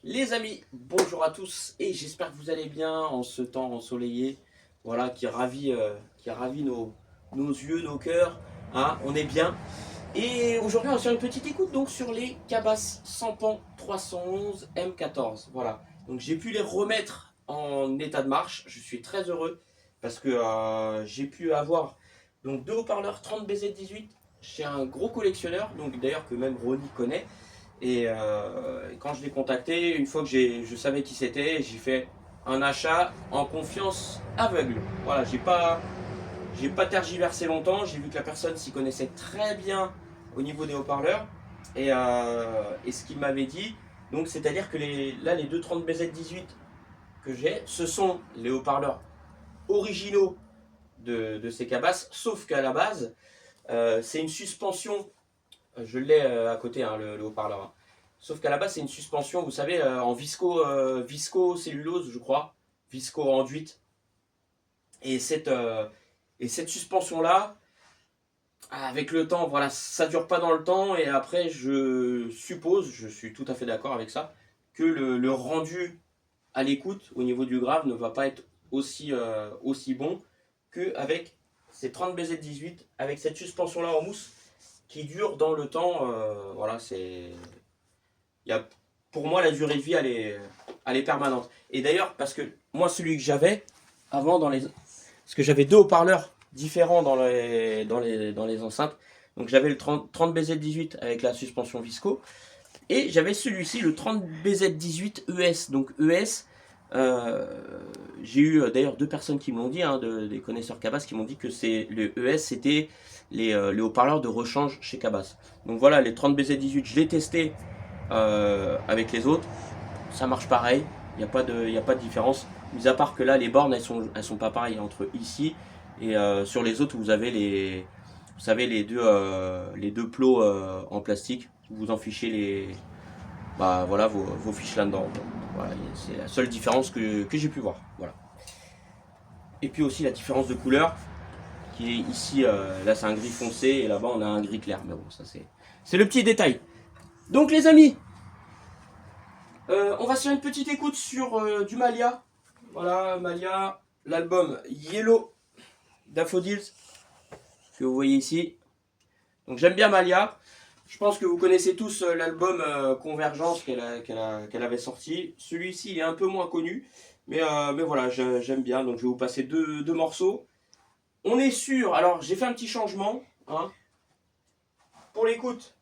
Les amis, bonjour à tous et j'espère que vous allez bien en ce temps ensoleillé, voilà, qui ravit nos yeux, nos cœurs, hein, on est bien. Et aujourd'hui on va faire une petite écoute donc sur les Cabas Sampan 311 M14, voilà. Donc j'ai pu les remettre en état de marche, je suis très heureux parce que j'ai pu avoir donc deux haut-parleurs 30 BZ18 chez un gros collectionneur, donc d'ailleurs que même Ronnie connaît. Et quand je l'ai contacté, une fois que je savais qui c'était, j'ai fait un achat en confiance aveugle. Voilà, j'ai pas tergiversé longtemps. J'ai vu que la personne s'y connaissait très bien au niveau des haut-parleurs. Et ce qu'il m'avait dit, donc c'est-à-dire que les 230 BZ18 que j'ai, ce sont les haut-parleurs originaux de ces cabasses, sauf qu'à la base, c'est une suspension. Je l'ai à côté, hein, le haut-parleur, hein. Sauf qu'à la base, c'est une suspension, vous savez, en visco-cellulose, je crois. Visco-enduite. Et cette suspension-là, avec le temps, voilà, ça dure pas dans le temps. Et après, je suppose, je suis tout à fait d'accord avec ça, que le rendu à l'écoute au niveau du grave ne va pas être aussi bon qu'avec ces 30 BZ18, avec cette suspension-là en mousse qui dure dans le temps. Voilà, il y a, pour moi, la durée de vie, elle est permanente. Et d'ailleurs, parce que moi, celui que j'avais avant, parce que j'avais deux haut-parleurs différents dans les enceintes. Donc j'avais le 30 BZ18 avec la suspension Visco. Et j'avais celui-ci, le 30 BZ18 ES. Donc ES, j'ai eu d'ailleurs deux personnes qui m'ont dit, hein, des connaisseurs Cabas, qui m'ont dit que le ES, c'était les haut-parleurs de rechange chez Cabas. Donc voilà, les 30 BZ18, je l'ai testé avec les autres, ça marche pareil, il n'y a pas de différence, mis à part que là, les bornes, elles sont pas pareilles entre ici et sur les autres, vous avez vous savez, les deux plots en plastique, vous en fichez bah, voilà, vos fiches là-dedans. Voilà, c'est la seule différence que j'ai pu voir. Voilà. Et puis aussi la différence de couleur, qui est ici, là c'est un gris foncé et là-bas on a un gris clair. Mais bon, ça c'est le petit détail. Donc les amis, on va se faire une petite écoute sur du Malia. Voilà, Malia, l'album Yellow Daffodils, que vous voyez ici. Donc j'aime bien Malia. Je pense que vous connaissez tous l'album Convergence qu'elle avait sorti. Celui-ci est un peu moins connu, mais voilà, j'aime bien. Donc je vais vous passer deux morceaux. On est sûr, alors j'ai fait un petit changement, hein. Pour l'écoute,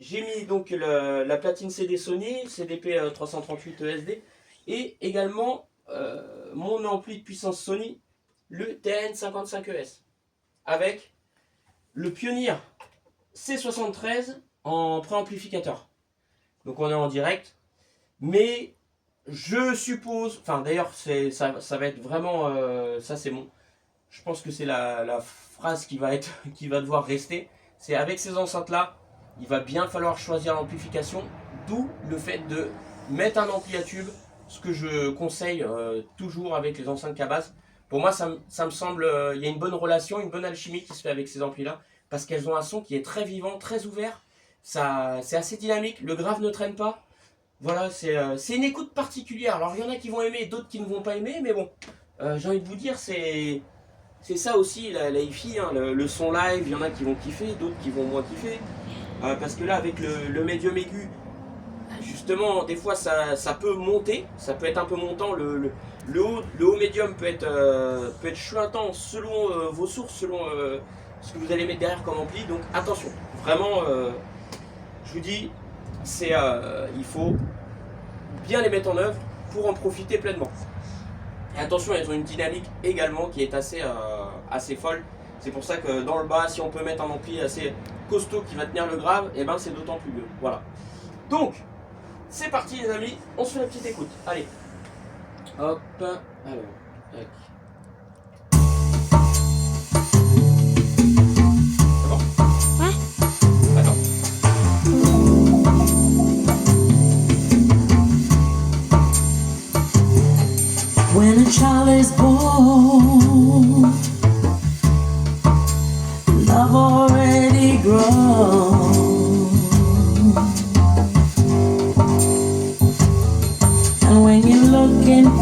j'ai mis donc la platine CD Sony, CDP 338 ESD, et également mon ampli de puissance Sony, le TN55ES, avec le Pioneer C73 en préamplificateur. Donc on est en direct, mais je suppose, enfin d'ailleurs ça va être vraiment, ça c'est mon, je pense que c'est la phrase qui va devoir rester, c'est avec ces enceintes là, il va bien falloir choisir l'amplification, d'où le fait de mettre un ampli à tube, ce que je conseille toujours avec les enceintes Cabas. Pour moi ça me semble, il y a une bonne relation, une bonne alchimie qui se fait avec ces amplis là, parce qu'elles ont un son qui est très vivant, très ouvert, c'est assez dynamique, le grave ne traîne pas. Voilà, c'est une écoute particulière. Alors il y en a qui vont aimer, d'autres qui ne vont pas aimer, mais bon, j'ai envie de vous dire, c'est ça aussi la hi-fi, hein, le son live, il y en a qui vont kiffer, d'autres qui vont moins kiffer. Parce que là, avec le médium aigu, justement, des fois ça peut monter, ça peut être un peu montant. Le haut médium peut être chuintant selon vos sources, selon ce que vous allez mettre derrière comme ampli. Donc attention, vraiment, je vous dis, il faut bien les mettre en œuvre pour en profiter pleinement. Et attention, elles ont une dynamique également qui est assez folle. C'est pour ça que dans le bas, si on peut mettre un ampli assez costaud qui va tenir le grave, et ben c'est d'autant plus mieux. Voilà. Donc, c'est parti les amis, on se fait la petite écoute. Allez. Hop. Alors. Tac. C'est bon? Ouais. Attends. When a child is born, love already grown.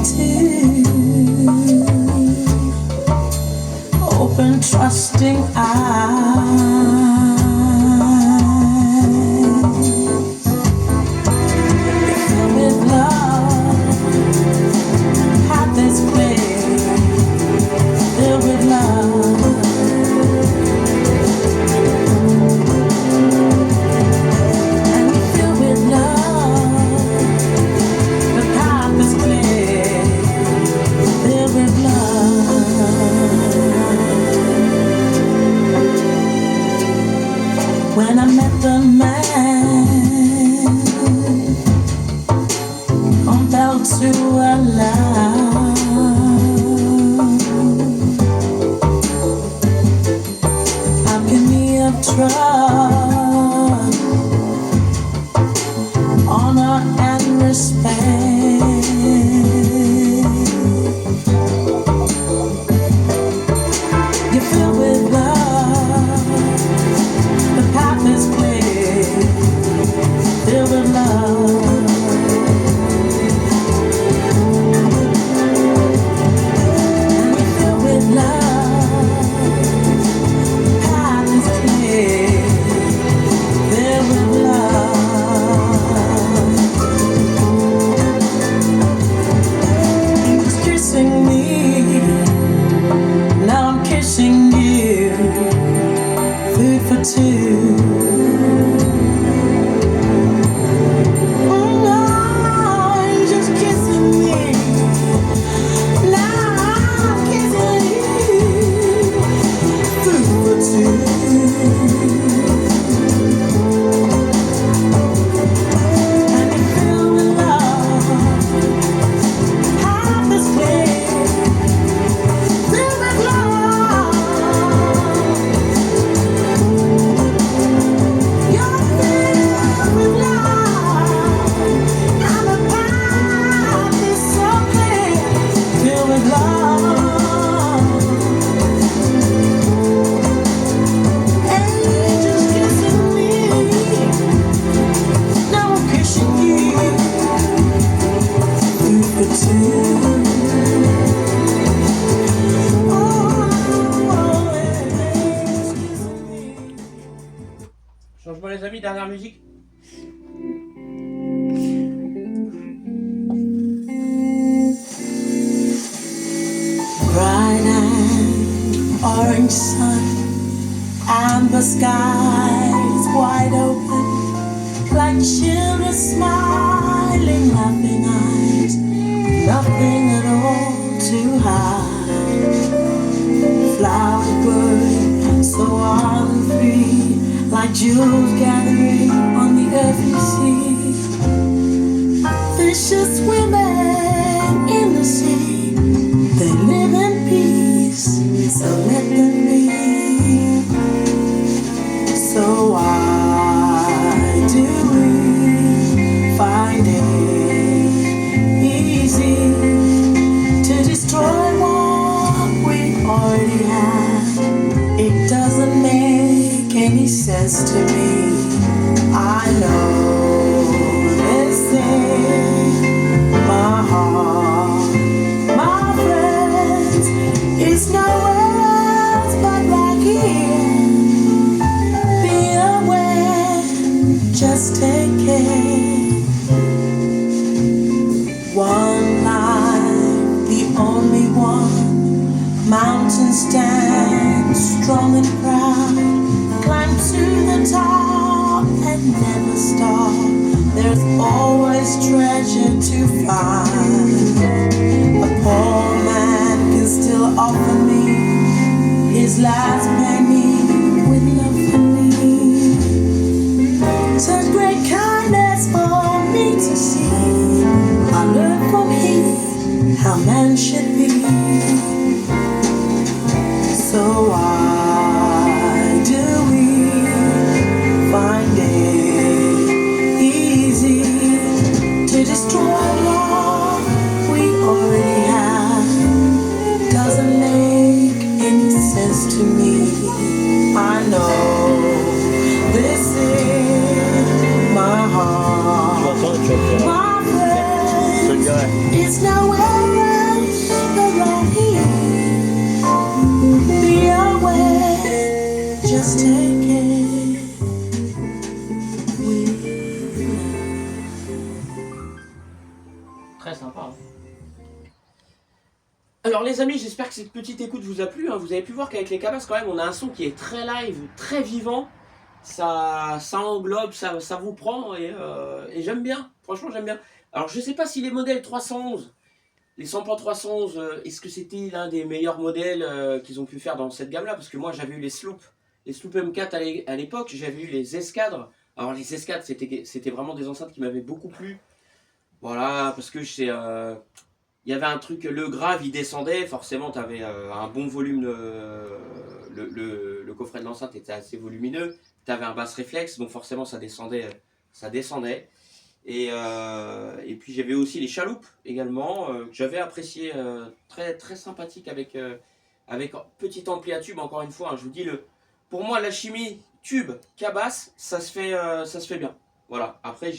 to open, trusting eyes. Filled with love, have this place. Filled with love. And filled with love, the path is clear. Filled with love. When I met the man, compelled to allow alchemy of trust, honor and respect. You're filled with love, the path is clear. Filled with love. And you're filled with love, the path is clear. Filled with love. He was kissing me, now I'm kissing you. Food for two. Oh no, you're just kissing me. Now I'm kissing you. Food for two. And you're filled with love. Half is clear. Filled with love. You're filled with love. And the path is so clear. Filled with love. Angels kissing me. Now I'm kissing you. Food for two. Oh, angels kissing me. Change-moi les amis, dernière musique. Bright and orange sun, amber skies wide open, like children smiling, laughing eyes, nothing at all to hide. Flowers burning so warm and free, like jewels gathering on the earthly sea. Fishes swimming in the sea, they live in peace, so let them be. So why do we find it easy to destroy what we already have? It doesn't make any sense to me. I know this thing, my heart, my friends, is nowhere else but right here. Be aware, just take care. One life, the only one. Mountains stand strong and proud. Climb to the top and never stop. There's always treasure to find. A poor man can still offer me his last penny with love for me. Such great kindness for me to see. I learn from him how man should be. So why do we find it easy to destroy what we already have? Doesn't make any sense to me. I know this is my heart. My friend, it's nowhere Très sympa. Hein. Alors les amis, j'espère que cette petite écoute vous a plu. Hein. Vous avez pu voir qu'avec les cabasses, quand même, on a un son qui est très live, très vivant. Ça englobe, ça vous prend et j'aime bien. Franchement, j'aime bien. Alors je sais pas si les modèles 311, les Sampan 311, est-ce que c'était l'un des meilleurs modèles qu'ils ont pu faire dans cette gamme-là? Parce que moi, j'avais eu les Sloop M4 à l'époque, j'avais eu les escadres. Alors les escadres, c'était vraiment des enceintes qui m'avaient beaucoup plu. Voilà, parce que il y avait un truc, le grave il descendait, forcément tu avais un bon volume, le coffret de l'enceinte était assez volumineux, tu avais un basse réflexe, donc forcément ça descendait. Ça descendait. Et puis j'avais aussi les chaloupes également, que j'avais apprécié, très, très sympathique avec petit ampli à tube, encore une fois, hein, je vous dis, pour moi la chimie tube, cabasse, ça se fait bien. Voilà, après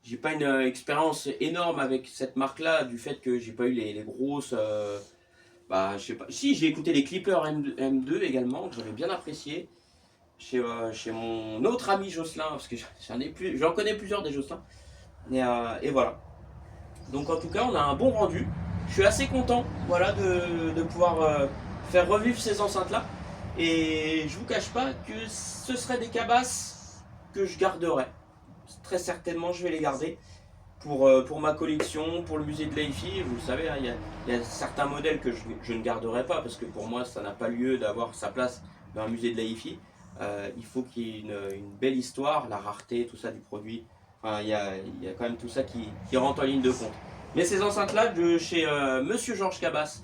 j'ai pas une expérience énorme avec cette marque-là, du fait que j'ai pas eu les grosses. Je sais pas. Si, j'ai écouté les Clippers M2 également, que j'avais bien apprécié. Chez mon autre ami Jocelyn, parce que j'en connais plusieurs des Jocelyn. Et voilà. Donc en tout cas, on a un bon rendu. Je suis assez content, voilà, de pouvoir faire revivre ces enceintes-là. Et je vous cache pas que ce seraient des cabasses que je garderais. Très certainement, je vais les garder pour ma collection, pour le musée de l'AIFI. Vous le savez, hein, il y a certains modèles que je ne garderai pas parce que pour moi, ça n'a pas lieu d'avoir sa place dans un musée de l'AIFI. Il faut qu'il y ait une belle histoire, la rareté, tout ça du produit. Enfin, il y a quand même tout ça qui rentre en ligne de compte. Mais ces enceintes-là, de chez Monsieur Georges Cabas,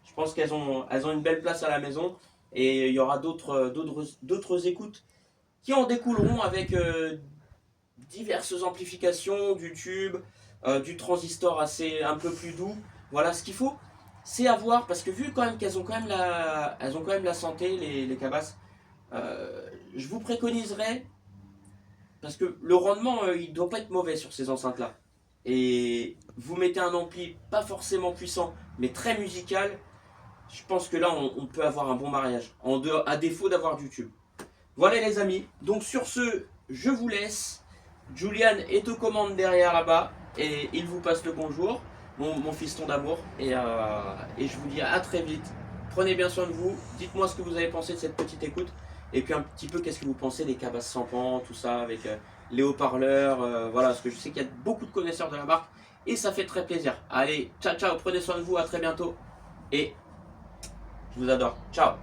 je pense qu'elles ont une belle place à la maison. Et il y aura d'autres écoutes qui en découleront avec diverses amplifications, du tube, du transistor un peu plus doux. Voilà, ce qu'il faut, c'est avoir, parce que vu quand même qu'elles ont quand même la santé, les cabasses, je vous préconiserais, parce que le rendement, il ne doit pas être mauvais sur ces enceintes-là. Et vous mettez un ampli pas forcément puissant, mais très musical, je pense que là, on peut avoir un bon mariage, à défaut d'avoir du tube. Voilà les amis, donc sur ce, je vous laisse. Julian est aux commandes derrière là-bas, et il vous passe le bonjour, mon fiston d'amour, et je vous dis à très vite. Prenez bien soin de vous, dites-moi ce que vous avez pensé de cette petite écoute, et puis un petit peu qu'est-ce que vous pensez des cabasses Sampan, tout ça, avec les haut-parleurs, voilà, parce que je sais qu'il y a beaucoup de connaisseurs de la marque, et ça fait très plaisir. Allez, ciao ciao, prenez soin de vous, à très bientôt, et je vous adore, ciao.